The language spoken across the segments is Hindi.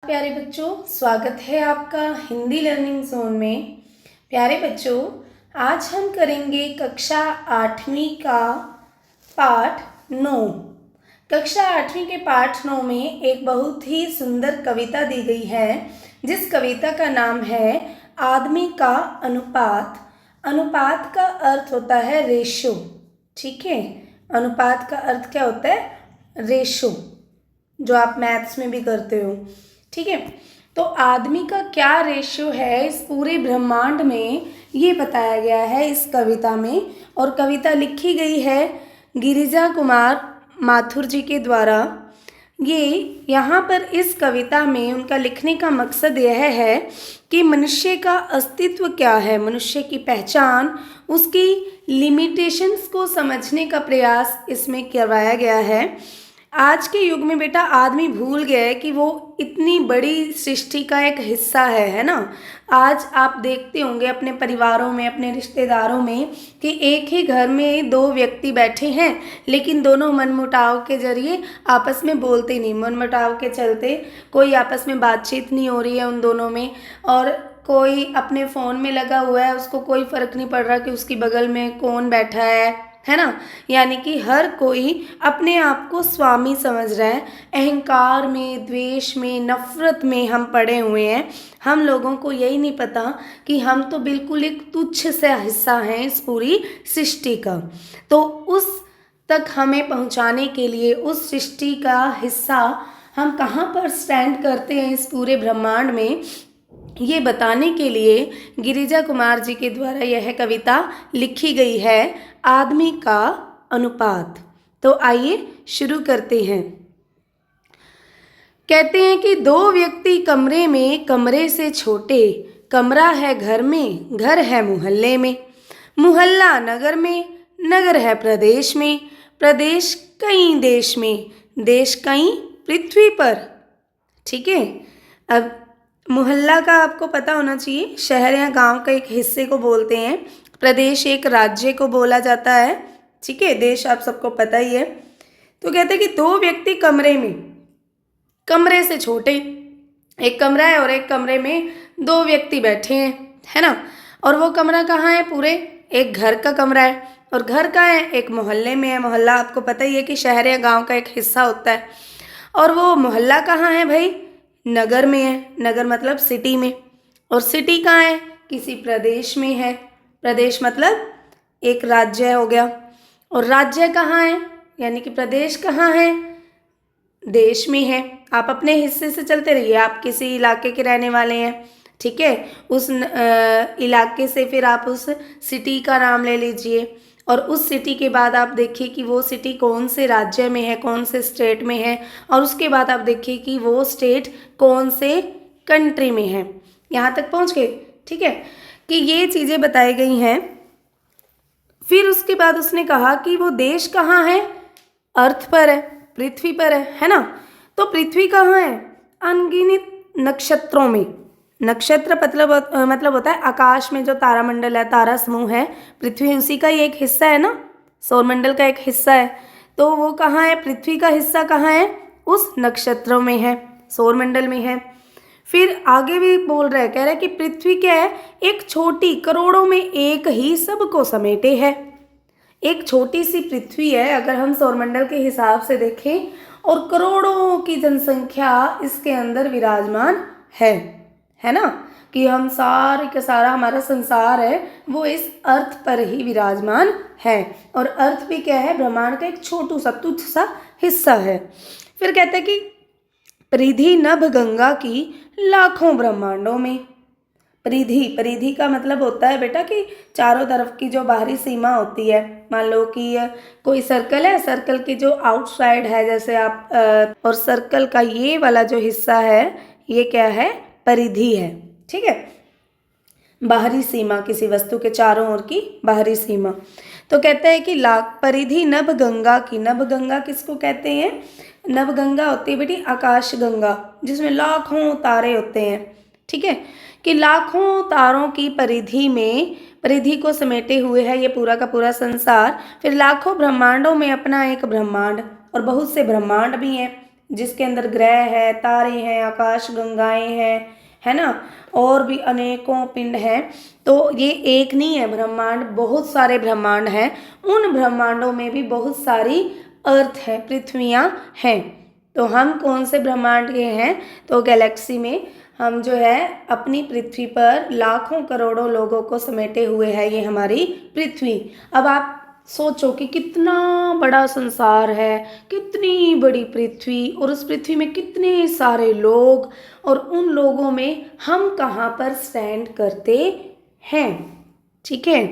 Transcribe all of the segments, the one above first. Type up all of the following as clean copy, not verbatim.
प्यारे बच्चों, स्वागत है आपका हिंदी लर्निंग जोन में। प्यारे बच्चों, आज हम करेंगे कक्षा 8वीं का पाठ 9। कक्षा 8वीं के पाठ 9 में एक बहुत ही सुंदर कविता दी गई है, जिस कविता का नाम है आदमी का अनुपात। अनुपात का अर्थ होता है रेशो। ठीक है, अनुपात का अर्थ क्या होता है? रेशो, जो आप मैथ्स में भी करते हो। ठीक है, तो आदमी का क्या रेशियो है इस पूरे ब्रह्मांड में, ये बताया गया है इस कविता में। और कविता लिखी गई है गिरिजा कुमार माथुर जी के द्वारा। ये यहाँ पर इस कविता में उनका लिखने का मकसद यह है कि मनुष्य का अस्तित्व क्या है, मनुष्य की पहचान, उसकी लिमिटेशंस को समझने का प्रयास इसमें करवाया गया है। आज के युग में बेटा आदमी भूल गया है कि वो इतनी बड़ी सृष्टि का एक हिस्सा है ना। आज आप देखते होंगे अपने परिवारों में, अपने रिश्तेदारों में कि एक ही घर में दो व्यक्ति बैठे हैं, लेकिन दोनों मनमुटाव के जरिए आपस में बोलते नहीं। मनमुटाव के चलते कोई आपस में बातचीत नहीं हो रही है उन दोनों में, और कोई अपने फ़ोन में लगा हुआ है, उसको कोई फ़र्क नहीं पड़ रहा कि उसकी बगल में कौन बैठा है ना। यानी कि हर कोई अपने आप को स्वामी समझ रहा है। अहंकार में, द्वेष में, नफरत में हम पड़े हुए हैं। हम लोगों को यही नहीं पता कि हम तो बिल्कुल एक तुच्छ सा हिस्सा हैं इस पूरी सृष्टि का। तो उस तक हमें पहुंचाने के लिए, उस सृष्टि का हिस्सा हम कहाँ पर स्टैंड करते हैं इस पूरे ब्रह्मांड में, ये बताने के लिए गिरिजा कुमार जी के द्वारा यह कविता लिखी गई है, आदमी का अनुपात। तो आइए शुरू करते हैं। कहते हैं कि दो व्यक्ति कमरे में, कमरे से छोटे, कमरा है घर में, घर है मोहल्ले में, मोहल्ला नगर में, नगर है प्रदेश में, प्रदेश कई देश में, देश कई पृथ्वी पर। ठीक है, अब मोहल्ला का आपको पता होना चाहिए, शहर या गांव के एक हिस्से को बोलते हैं। प्रदेश एक राज्य को बोला जाता है। ठीक है, देश आप सबको पता ही है। तो कहते हैं कि दो व्यक्ति कमरे में, कमरे से छोटे, एक कमरा है और एक कमरे में दो व्यक्ति बैठे हैं, है ना। और वो कमरा कहाँ है? पूरे एक घर का कमरा है। और घर का है एक मोहल्ले में है। मोहल्ला आपको पता ही है कि शहर या गाँव का एक हिस्सा होता है। और वो मोहल्ला कहाँ है भाई? नगर में है। नगर मतलब सिटी में। और सिटी कहाँ है? किसी प्रदेश में है। प्रदेश मतलब एक राज्य हो गया। और राज्य कहाँ है? यानी कि प्रदेश कहाँ है? देश में है। आप अपने हिस्से से चलते रहिए, आप किसी इलाके के रहने वाले हैं, ठीक है, उस इलाके से फिर आप उस सिटी का नाम ले लीजिए। और उस सिटी के बाद आप देखिए कि वो सिटी कौन से राज्य में है, कौन से स्टेट में है। और उसके बाद आप देखिए कि वो स्टेट कौन से कंट्री में है। यहाँ तक पहुँच गए? ठीक है, कि ये चीज़ें बताई गई हैं। फिर उसके बाद उसने कहा कि वो देश कहाँ है? अर्थ पर है, पृथ्वी पर है ना। तो पृथ्वी कहाँ है? अनगिनत नक्षत्रों में। नक्षत्र मतलब होता है आकाश में जो तारामंडल है, तारा समूह है, पृथ्वी उसी का ही एक हिस्सा है ना, सौरमंडल का एक हिस्सा है। तो वो कहाँ है? पृथ्वी का हिस्सा कहाँ है? उस नक्षत्रों में है, सौरमंडल में है। फिर आगे भी बोल रहा है, कह रहा है कि पृथ्वी क्या है? एक छोटी, करोड़ों में एक ही सबको समेटे है। एक छोटी सी पृथ्वी है अगर हम सौरमंडल के हिसाब से देखें, और करोड़ों की जनसंख्या इसके अंदर विराजमान है ना। कि हम सारे का सारा हमारा संसार है वो इस अर्थ पर ही विराजमान है। और अर्थ भी क्या है? ब्रह्मांड का एक छोटू सा, तुच्छ सा हिस्सा है। फिर कहते हैं कि परिधि नभ गंगा की लाखों ब्रह्मांडों में। परिधि, परिधि का मतलब होता है बेटा कि चारों तरफ की जो बाहरी सीमा होती है। मान लो कि कोई सर्कल है, सर्कल की जो आउटसाइड है, जैसे आप और सर्कल का ये वाला जो हिस्सा है, ये क्या है? परिधि है। ठीक है, बाहरी सीमा, किसी वस्तु के चारों ओर की बाहरी सीमा। तो कहते हैं कि लाख परिधि नभ गंगा की। नभ गंगा किसको कहते हैं? नभ गंगा होती है बेटी आकाश गंगा, जिसमें लाखों तारे होते हैं। ठीक है, कि लाखों तारों की परिधि में, परिधि को समेटे हुए है ये पूरा का पूरा संसार। फिर लाखों ब्रह्मांडों में अपना एक ब्रह्मांड, और बहुत से ब्रह्मांड भी हैं जिसके अंदर ग्रह है, तारे हैं, आकाश गंगाएं हैं, है ना, और भी अनेकों पिंड हैं। तो ये एक नहीं है ब्रह्मांड, बहुत सारे ब्रह्मांड हैं। उन ब्रह्मांडों में भी बहुत सारी अर्थ है, पृथ्वियाँ हैं। तो हम कौन से ब्रह्मांड के हैं? तो गैलेक्सी में हम जो है अपनी पृथ्वी पर लाखों करोड़ों लोगों को समेटे हुए है ये हमारी पृथ्वी। अब आप सोचो कि कितना बड़ा संसार है, कितनी बड़ी पृथ्वी, और उस पृथ्वी में कितने सारे लोग, और उन लोगों में हम कहाँ पर स्टैंड करते हैं। ठीक है,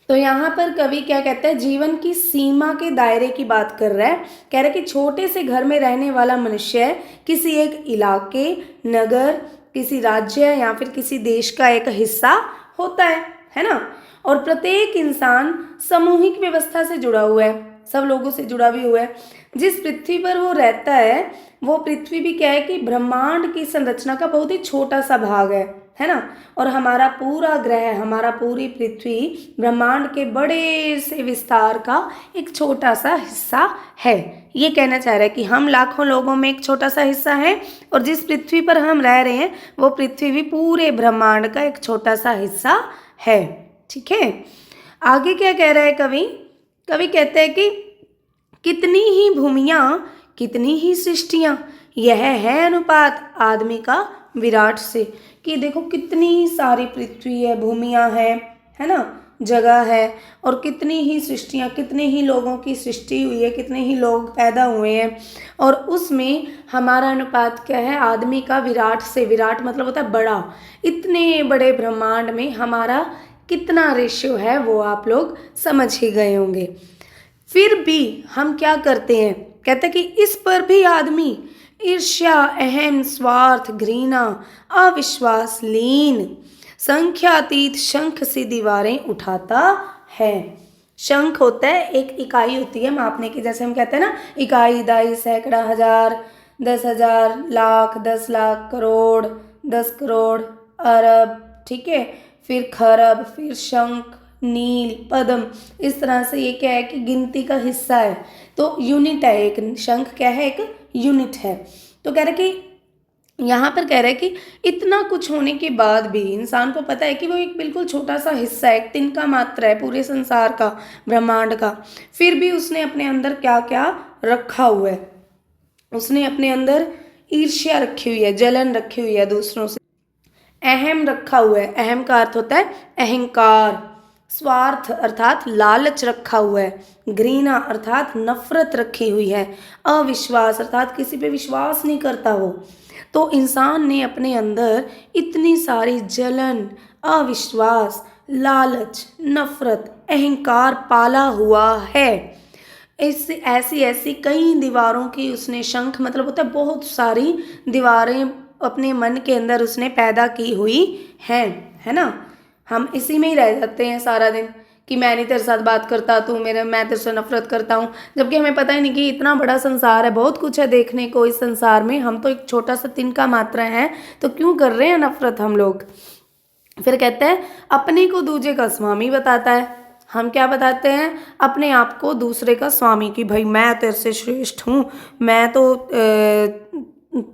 तो यहाँ पर कवि क्या कहता है, जीवन की सीमा के दायरे की बात कर रहा है। कह रहा है कि छोटे से घर में रहने वाला मनुष्य किसी एक इलाके, नगर, किसी राज्य या फिर किसी देश का एक हिस्सा होता है ना। और प्रत्येक इंसान सामूहिक व्यवस्था से जुड़ा हुआ है, सब लोगों से जुड़ा भी हुआ है। जिस पृथ्वी पर वो रहता है वो पृथ्वी भी क्या है कि ब्रह्मांड की संरचना का बहुत ही छोटा सा भाग है ना। और हमारा पूरा ग्रह, हमारा पूरी पृथ्वी ब्रह्मांड के बड़े से विस्तार का एक छोटा सा हिस्सा है। ये कहना चाह रहा है कि हम लाखों लोगों में एक छोटा सा हिस्सा है, और जिस पृथ्वी पर हम रह रहे हैं वो पृथ्वी भी पूरे ब्रह्मांड का एक छोटा सा हिस्सा है। ठीक है, आगे क्या कह रहा है कवि? कवि कहते हैं कि कितनी ही भूमियाँ, कितनी ही सृष्टियाँ, यह है अनुपात आदमी का विराट से। कि देखो कितनी सारी पृथ्वी है, भूमियाँ है ना, जगह है, और कितनी ही सृष्टियाँ, कितने ही लोगों की सृष्टि हुई है, कितने ही लोग पैदा हुए हैं, और उसमें हमारा अनुपात क्या है? आदमी का विराट से। विराट मतलब होता है बड़ा। इतने बड़े ब्रह्मांड में हमारा कितना रेशियो है वो आप लोग समझ ही गए होंगे। फिर भी हम क्या करते हैं? कहते हैं कि इस पर भी आदमी ईर्ष्या, अहम, स्वार्थ, घृणा, अविश्वास, लीन, संख्यातीत शंख सी दीवारें उठाता है। शंख होता है, एक इकाई होती है मापने की, जैसे हम कहते हैं ना इकाई, दाई, सैकड़ा, हजार, 10,000, लाख, 10 लाख, करोड़, 10 करोड़, अरब, ठीक है, फिर खरब, फिर शंख, नील, पद्म। इस तरह से ये क्या है कि गिनती का हिस्सा है। तो यूनिट है, एक शंख क्या है? एक यूनिट है। तो कह रहे कि यहाँ पर कह रहे हैं कि इतना कुछ होने के बाद भी इंसान को पता है कि वो एक बिल्कुल छोटा सा हिस्सा है, एक तिनका मात्र है पूरे संसार का, ब्रह्मांड का। फिर भी उसने अपने अंदर क्या क्या रखा हुआ है? उसने अपने अंदर ईर्ष्या रखी हुई है, जलन रखी हुई है दूसरों से, अहम रखा हुआ है, अहम का अर्थ होता है अहंकार, स्वार्थ अर्थात लालच रखा हुआ है, घृणा अर्थात नफरत रखी हुई है, अविश्वास अर्थात किसी पे विश्वास नहीं करता वो। तो इंसान ने अपने अंदर इतनी सारी जलन, अविश्वास, लालच, नफरत, अहंकार पाला हुआ है। ऐसी ऐसी कई दीवारों की उसने, शंख मतलब होता है बहुत सारी दीवारें अपने मन के अंदर उसने पैदा की हुई हैं, है ना। हम इसी में ही रह जाते हैं सारा दिन कि मैं नहीं तेरे साथ बात करता, तू मैं तेरे से नफरत करता हूँ, जबकि हमें पता ही नहीं कि इतना बड़ा संसार है, बहुत कुछ है देखने को इस संसार में, हम तो एक छोटा सा तिनका मात्रा है, तो क्यों कर रहे हैं नफरत हम लोग। फिर कहते हैं अपने को दूजे का स्वामी बताता है। हम क्या बताते हैं? अपने आप को दूसरे का स्वामी, कि भाई मैं तेरे से श्रेष्ठ हूँ, मैं तो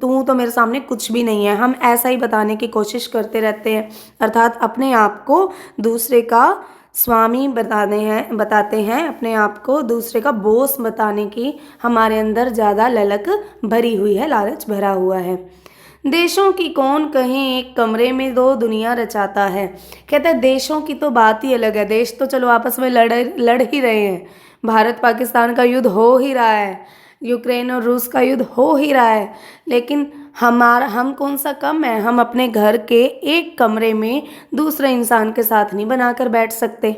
तू तो मेरे सामने कुछ भी नहीं है। हम ऐसा ही बताने की कोशिश करते रहते हैं, अर्थात अपने आप को दूसरे का स्वामी बताते हैं, अपने आप को दूसरे का बॉस बताने की हमारे अंदर ज़्यादा ललक भरी हुई है, लालच भरा हुआ है। देशों की कौन कहे एक कमरे में दो दुनिया रचाता है। कहता है देशों की तो बात ही अलग है, देश तो चलो आपस में लड़ ही रहे हैं, भारत पाकिस्तान का युद्ध हो ही रहा है, यूक्रेन और रूस का युद्ध हो ही रहा है, लेकिन हम कौन सा कम है? हम अपने घर के एक कमरे में दूसरे इंसान के साथ नहीं बनाकर बैठ सकते,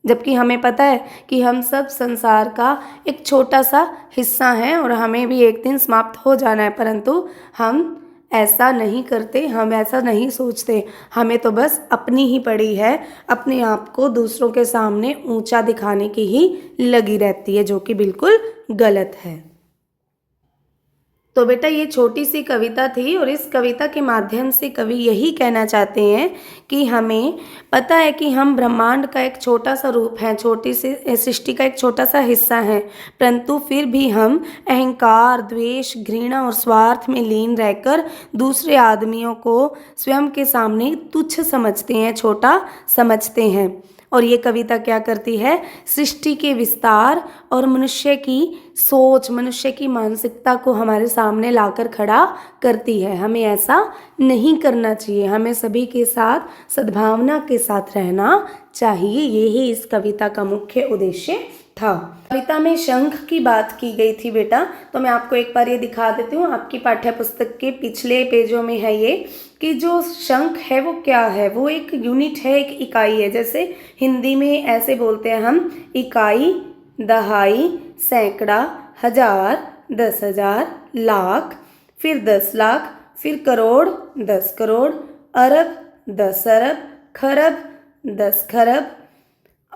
जबकि हमें पता है कि हम सब संसार का एक छोटा सा हिस्सा हैं और हमें भी एक दिन समाप्त हो जाना है, परंतु हम ऐसा नहीं करते, हम ऐसा नहीं सोचते। हमें तो बस अपनी ही पड़ी है, अपने आप को दूसरों के सामने ऊंचा दिखाने की ही लगी रहती है, जो कि बिल्कुल गलत है। तो बेटा ये छोटी सी कविता थी और इस कविता के माध्यम से कवि यही कहना चाहते हैं कि हमें पता है कि हम ब्रह्मांड का एक छोटा सा रूप हैं, छोटी सी सृष्टि का एक छोटा सा हिस्सा हैं, परंतु फिर भी हम अहंकार, द्वेष, घृणा और स्वार्थ में लीन रहकर दूसरे आदमियों को स्वयं के सामने तुच्छ समझते हैं, छोटा समझते हैं। और ये कविता क्या करती है, सृष्टि के विस्तार और मनुष्य की सोच, मनुष्य की मानसिकता को हमारे सामने लाकर खड़ा करती है। हमें ऐसा नहीं करना चाहिए, हमें सभी के साथ सद्भावना के साथ रहना चाहिए। यही इस कविता का मुख्य उद्देश्य था। कविता में शंख की बात की गई थी बेटा, तो मैं आपको एक बार ये दिखा देती हूँ। आपकी पाठ्य पुस्तक के पिछले पेजों में है ये कि जो शंख है वो क्या है, वो एक यूनिट है, एक इकाई है। जैसे हिंदी में ऐसे बोलते हैं हम, इकाई, दहाई, सैकड़ा, हजार, 10,000, लाख, फिर 10 लाख, फिर करोड़, 10 करोड़, अरब, 10 अरब, खरब, 10 खरब,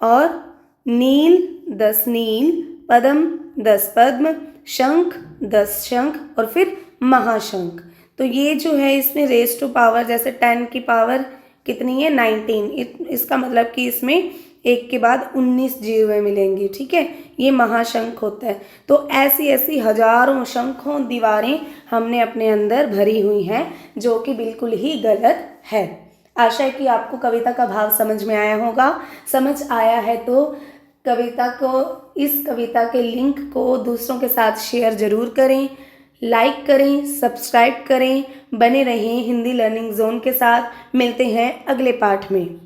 और नील, 10 नील, पद्म, 10 पद्म, शंख, 10 शंख, और फिर महाशंख। तो ये जो है इसमें रेज टू पावर, जैसे 10 की पावर कितनी है, 19। इसका मतलब कि इसमें एक के बाद 19 जीरों मिलेंगी, ठीक है। ये महाशंख होता है। तो ऐसी ऐसी हजारों शंखों दीवारें हमने अपने अंदर भरी हुई हैं, जो कि बिल्कुल ही गलत है। आशा है कि आपको कविता का भाव समझ में आया होगा। समझ आया है तो कविता को, इस कविता के लिंक को दूसरों के साथ शेयर ज़रूर करें, लाइक करें, सब्सक्राइब करें। बने रहें हिंदी लर्निंग जोन के साथ। मिलते हैं अगले पाठ में।